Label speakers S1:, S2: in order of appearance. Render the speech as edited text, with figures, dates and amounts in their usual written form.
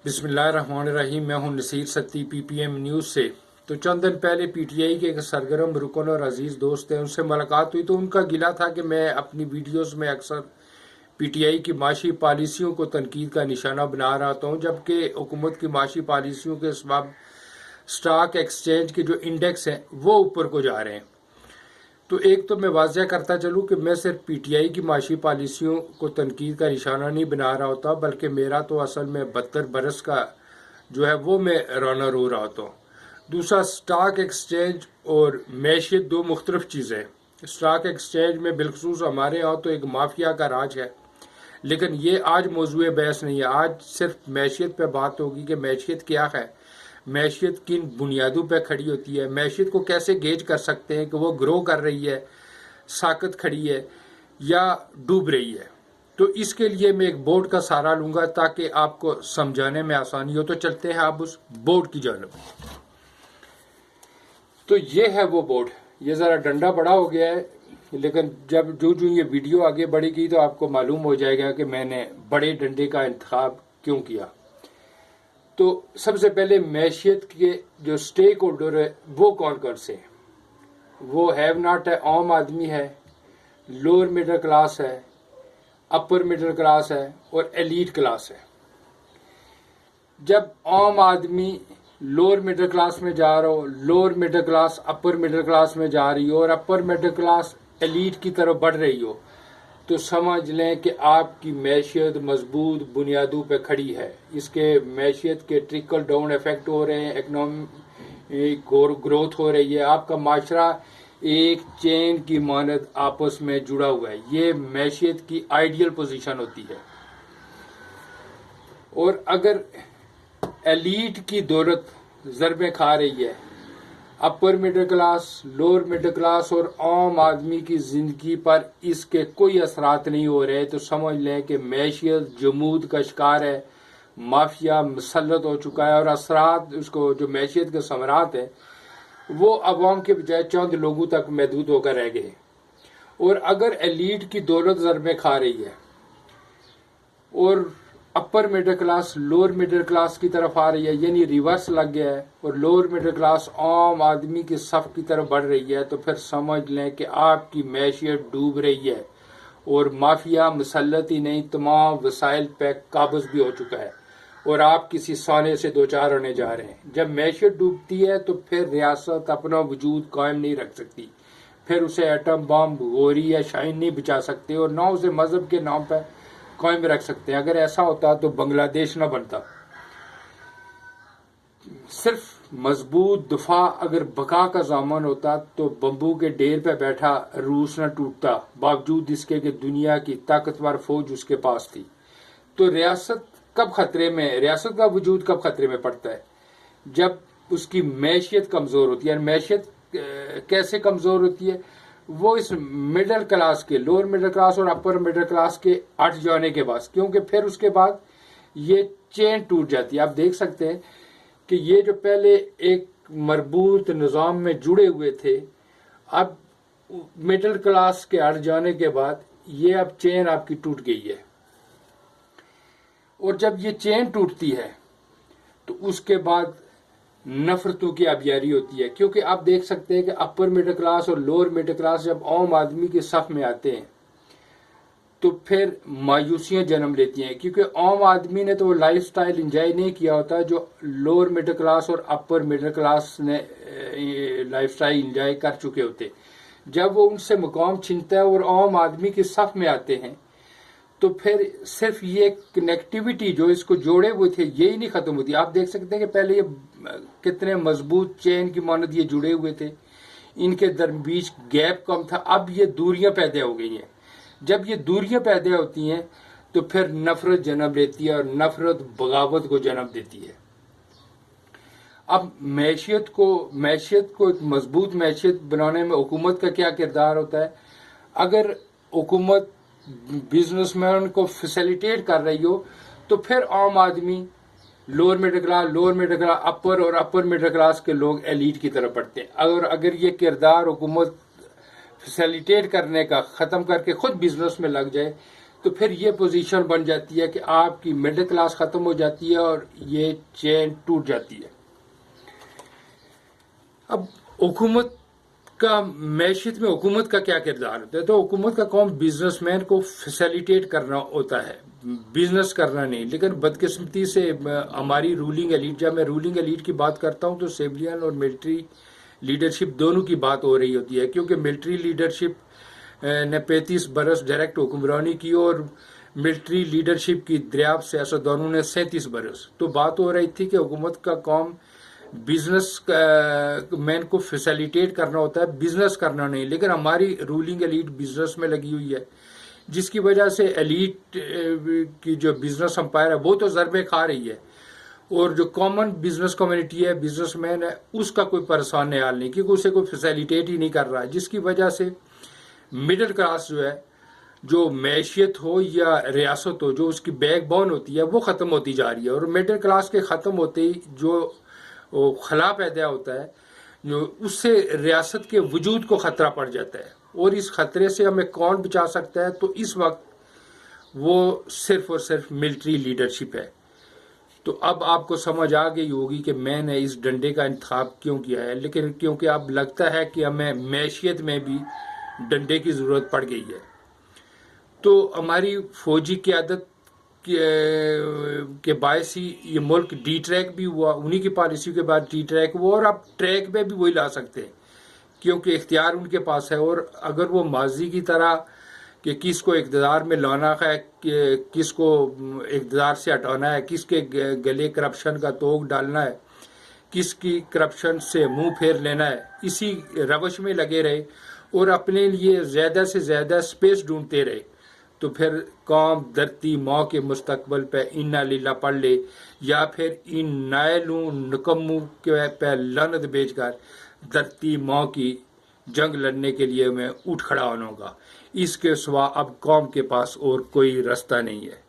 S1: बिस्मिल्लाहिर्रहमानिर्रहीम। मैं हूं नसीर सत्ती PPM न्यूज़ से। तो चंद दिन पहले PTI के एक सरगर्म रुकन और अजीज़ दोस्त हैं, उनसे मुलाकात हुई तो उनका गिला था कि मैं अपनी वीडियोस में अक्सर PTI की माशी पॉलिसियों को तनकीद का निशाना बना रहा हूं, जबकि हुकूमत की माशी पॉलिसियों के सबब स्टॉक एक्सचेंज के जो इंडेक्स हैं वो ऊपर को जा रहे हैं। तो एक तो मैं वाज़ह करता चलूँ कि मैं सिर्फ PTI की माशी पॉलिसियों को तनकीद का निशाना नहीं बना रहा होता, बल्कि मेरा तो असल में 72 बरस का जो है वो मैं रनर हो रहा होता हूँ। दूसरा, स्टॉक एक्सचेंज और मैशियत दो मुख्तलिफ चीज़ें हैं। स्टॉक एक्सचेंज में बिलखसूस हमारे यहाँ तो एक माफिया का राज है, लेकिन ये आज मौजूद बहस नहीं है। आज सिर्फ मैशियत पे बात होगी कि मैशियत क्या है, मैशियत किन बुनियादों पर खड़ी होती है, मैशियत को कैसे गेज कर सकते हैं कि वो ग्रो कर रही है, साकत खड़ी है या डूब रही है। तो इसके लिए मैं एक बोर्ड का सहारा लूंगा ताकि आपको समझाने में आसानी हो। तो चलते हैं आप उस बोर्ड की जानब। तो ये है वो बोर्ड। ये ज़रा डंडा बड़ा हो गया है, लेकिन जब जो ये वीडियो आगे बढ़ेगी तो आपको मालूम हो जाएगा कि मैंने बड़े डंडे का इंतखाब क्यों किया। तो सबसे पहले मैशियत के जो स्टेक होल्डर है वो कौन कौन से हैं? वो हैव नॉट है, आम आदमी है, लोअर मिडिल क्लास है, अपर मिडिल क्लास है और एलीट क्लास है। जब आम आदमी लोअर मिडिल क्लास में जा रहा हो, lower middle class upper middle class में जा रही हो और अपर मिडिल क्लास एलीट की तरफ बढ़ रही हो, तो समझ लें कि आपकी मैशियत मजबूत बुनियादों पे खड़ी है। इसके मैशियत के ट्रिकल डाउन इफेक्ट हो रहे हैं, इकोनॉमिक ग्रोथ हो रही है, आपका माशरा एक चेन की मानद आपस में जुड़ा हुआ है। ये मैशियत की आइडियल पोजीशन होती है। और अगर एलीट की दौलत ज़रबें खा रही है, upper middle class, lower middle class और आम आदमी की जिंदगी पर इसके कोई असरात नहीं हो रहे, तो समझ लें कि मैशियत जमूद का शिकार है, माफिया मुसल्लत हो चुका है और असरात उसको जो मैशियत के समरात है वो अवाम के बजाय चंद लोगों तक महदूद होकर रह गए। और अगर एलीट की दौलत ज़रबें खा रही है और upper middle class lower middle class की तरफ आ रही है, यानी रिवर्स लग गया है, और लोअर मिडिल क्लास आम आदमी की सफ की तरफ बढ़ रही है, तो फिर समझ लें कि आपकी मैशियत डूब रही है और माफिया मुसल्लत ही नहीं तमाम वसाइल पे काबज भी हो चुका है और आप किसी साने से दो चार होने जा रहे हैं। जब मैशियत डूबती है तो फिर रियासत अपना वजूद कायम नहीं रख सकती, फिर उसे एटम बम, गोरी या शाइन नहीं बचा सकते और ना उसे मजहब के नाम पर कायम रख सकते हैं। अगर ऐसा होता तो बांग्लादेश न बनता। सिर्फ मजबूत दफा अगर बका का ज़ामन होता तो बम्बू के ढेर पे बैठा रूस न टूटता, बावजूद इसके कि दुनिया की ताकतवर फौज उसके पास थी। तो रियासत कब खतरे में, रियासत का वजूद कब खतरे में पड़ता है? जब उसकी मैशियत कमजोर होती है। मैशियत कैसे कमजोर होती है? वो इस मिडिल क्लास के, लोअर मिडिल क्लास और अपर मिडिल क्लास के हट जाने के बाद, क्योंकि फिर उसके बाद ये चेन टूट जाती है। आप देख सकते हैं कि ये जो पहले एक मरबूत निज़ाम में जुड़े हुए थे, अब मिडिल क्लास के हट जाने के बाद ये अब चेन आपकी टूट गई है। और जब ये चेन टूटती है तो उसके बाद नफरतों की आबियारी होती है, क्योंकि आप देख सकते हैं कि अपर मिडिल क्लास और लोअर मिडिल क्लास जब आम आदमी के सफ में आते हैं तो फिर मायूसियां जन्म लेती हैं, क्योंकि आम आदमी ने तो वो लाइफ स्टाइल इंजॉय नहीं किया होता जो लोअर मिडिल क्लास और अपर मिडिल क्लास ने लाइफ स्टाइल इंजॉय कर चुके होते। जब वो उनसे मुकाम छीनता है और आम आदमी के सफ में आते हैं तो फिर सिर्फ ये कनेक्टिविटी जो इसको जोड़े हुए थे यही नहीं खत्म होती। आप देख सकते हैं कि पहले ये कितने मजबूत चेन की मानद ये जुड़े हुए थे, इनके दरबीच गैप कम था, अब ये दूरियां पैदा हो गई हैं। जब ये दूरियां पैदा होती हैं तो फिर नफरत जन्म लेती है और नफरत बगावत को जन्म देती है। अब मैशियत को एक मजबूत मैशियत बनाने में हुकूमत का क्या किरदार होता है? अगर हुकूमत बिजनेसमैन को फैसिलिटेट कर रही हो तो फिर आम आदमी, लोअर मिडिल क्लास, अपर और अपर मिडिल क्लास के लोग एलीट की तरफ बढ़ते हैं। अगर ये किरदार हुकूमत फैसिलिटेट करने का ख़त्म करके खुद बिजनेस में लग जाए تو پھر یہ پوزیشن بن جاتی ہے کہ آپ کی مڈل کلاس ختم ہو جاتی ہے اور یہ چین ٹوٹ جاتی ہے۔ اب حکومت کا معیشت میں حکومت کا کیا کردار ہوتا ہے؟ تو حکومت کا کام بزنس مین کو فیسیلیٹیٹ کرنا ہوتا ہے، بزنس کرنا نہیں۔ لیکن بدقسمتی سے ہماری رولنگ ایلیٹ، جب میں رولنگ ایلیٹ کی بات کرتا ہوں تو سیویلین اور ملٹری لیڈرشپ دونوں کی بات ہو رہی ہوتی ہے، کیونکہ ملٹری لیڈرشپ نے 35 برس ڈائریکٹ حکمرانی کی اور ملٹری لیڈرشپ کی دریافت سیاستدانوں نے 37 برس۔ تو بات ہو رہی تھی کہ حکومت کا کام بزنس مین کو فیسیلیٹیٹ کرنا ہوتا ہے، بزنس کرنا نہیں۔ لیکن ہماری رولنگ ایلیٹ بزنس میں لگی ہوئی ہے، جس کی وجہ سے ایلیٹ کی جو بزنس امپائر ہے وہ تو ضربیں کھا رہی ہے، اور جو کامن بزنس کمیونٹی ہے، بزنس مین ہے، اس کا کوئی پریشان حال نہیں، کیونکہ اسے کوئی فیسیلیٹیٹ ہی نہیں کر رہا ہے، جس کی وجہ سے مڈل کلاس جو ہے، جو معیشت ہو یا ریاست ہو، جو اس کی بیک بون ہوتی ہے وہ ختم ہوتی جا رہی ہے۔ اور مڈل کلاس کے ختم ہوتے ہی جو خلا پیدا ہوتا ہے، جو اس سے ریاست کے وجود کو خطرہ پڑ جاتا ہے، اور اس خطرے سے ہمیں کون بچا سکتا ہے؟ تو اس وقت وہ صرف اور صرف ملٹری لیڈرشپ ہے۔ تو اب آپ کو سمجھ آ گئی ہوگی کہ میں نے اس ڈنڈے کا انتخاب کیوں کیا ہے، لیکن کیونکہ اب لگتا ہے کہ ہمیں معیشت میں بھی ڈنڈے کی ضرورت پڑ گئی ہے۔ تو ہماری فوجی قیادت کے باعث ہی یہ ملک ڈی ٹریک بھی ہوا، انہی کی پالیسی کے بعد ڈی ٹریک ہوا، اور اب ٹریک پہ بھی وہی لا سکتے ہیں، کیونکہ اختیار ان کے پاس ہے۔ اور اگر وہ ماضی کی طرح کہ کس کو اقتدار میں لانا ہے، کس کو اقتدار سے ہٹانا ہے، کس کے گلے کرپشن کا توگ ڈالنا ہے، کس کی کرپشن سے منہ پھیر لینا ہے، اسی روش میں لگے رہے اور اپنے لیے زیادہ سے زیادہ سپیس ڈھونڈتے رہے، تو پھر قوم دھرتی ماں کے مستقبل پہ انا لیلہ پڑھ لے، یا پھر ان نائلوں نکموں کے پہ لعنت بیچ کر دھرتی ماں کی جنگ لڑنے کے لیے میں اٹھ کھڑا ہونا ہوگا۔ اس کے سوا اب قوم کے پاس اور کوئی راستہ نہیں ہے۔